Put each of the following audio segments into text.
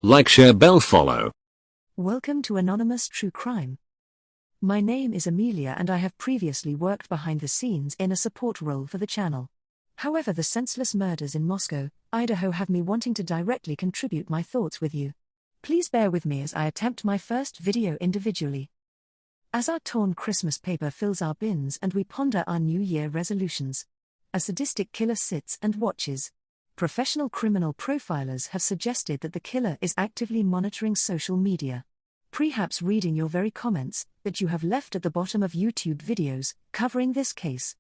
Like, share, bell, follow. Welcome to Anonymous True Crime. My name is Amelia and I have previously worked behind the scenes in a support role for the channel. However, the senseless murders in Moscow, Idaho have me wanting to directly contribute my thoughts with you. Please bear with me as I attempt my first video individually. As our torn Christmas paper fills our bins and we ponder our New Year resolutions, a sadistic killer sits and watches. Professional criminal profilers have suggested that the killer is actively monitoring social media. Perhaps reading your very comments that you have left at the bottom of YouTube videos covering this case.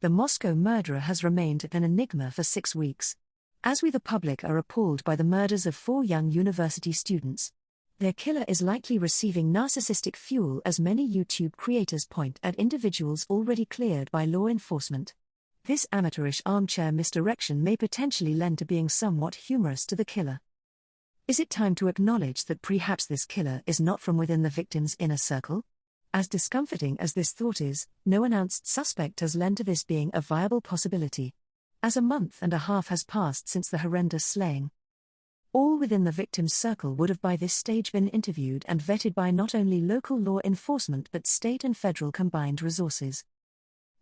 The Moscow murderer has remained an enigma for 6 weeks. As we the public are appalled by the murders of 4 young university students. Their killer is likely receiving narcissistic fuel, as many YouTube creators point at individuals already cleared by law enforcement. This amateurish armchair misdirection may potentially lend to being somewhat humorous to the killer. Is it time to acknowledge that perhaps this killer is not from within the victim's inner circle? As discomforting as this thought is, no announced suspect has lent to this being a viable possibility. As a month and a half has passed since the horrendous slaying. All within the victim's circle would have by this stage been interviewed and vetted by not only local law enforcement but state and federal combined resources.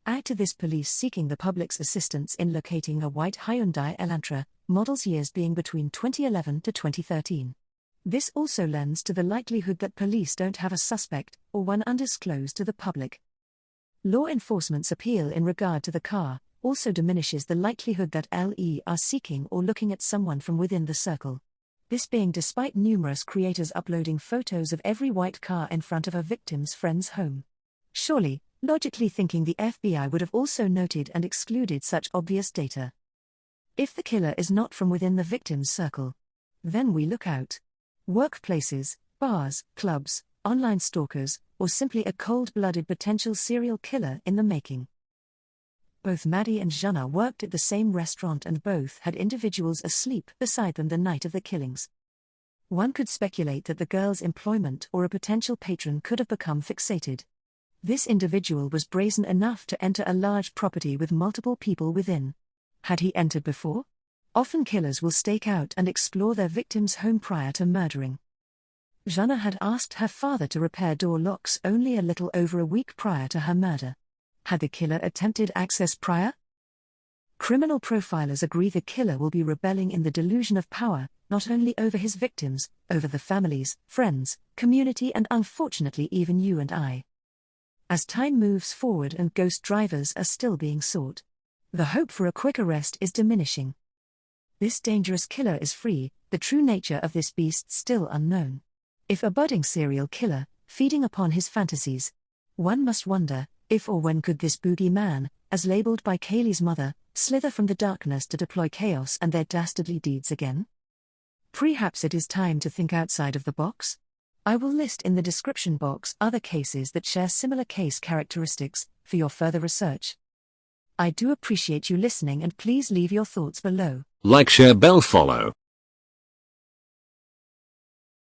Add to this police seeking the public's assistance in locating a white Hyundai Elantra, models years being between 2011 to 2013. This also lends to the likelihood that police don't have a suspect, or one undisclosed to the public. Law enforcement's appeal in regard to the car also diminishes the likelihood that LE are seeking or looking at someone from within the circle. This being despite numerous creators uploading photos of every white car in front of a victim's friend's home. Surely, logically thinking, the FBI would have also noted and excluded such obvious data. If the killer is not from within the victim's circle, then we look out. Workplaces, bars, clubs, online stalkers, or simply a cold-blooded potential serial killer in the making. Both Maddie and Jana worked at the same restaurant and both had individuals asleep beside them the night of the killings. One could speculate that the girl's employment or a potential patron could have become fixated. This individual was brazen enough to enter a large property with multiple people within. Had he entered before? Often killers will stake out and explore their victim's home prior to murdering. Jana had asked her father to repair door locks only a little over a week prior to her murder. Had the killer attempted access prior? Criminal profilers agree the killer will be rebelling in the delusion of power, not only over his victims, over the families, friends, community and unfortunately even you and I. As time moves forward and ghost drivers are still being sought, the hope for a quick arrest is diminishing. This dangerous killer is free, the true nature of this beast still unknown. If a budding serial killer, feeding upon his fantasies, one must wonder, if or when could this boogeyman, as labeled by Kaylee's mother, slither from the darkness to deploy chaos and their dastardly deeds again? Perhaps it is time to think outside of the box? I will list in the description box other cases that share similar case characteristics for your further research. I do appreciate you listening and please leave your thoughts below. Like, share, bell, follow.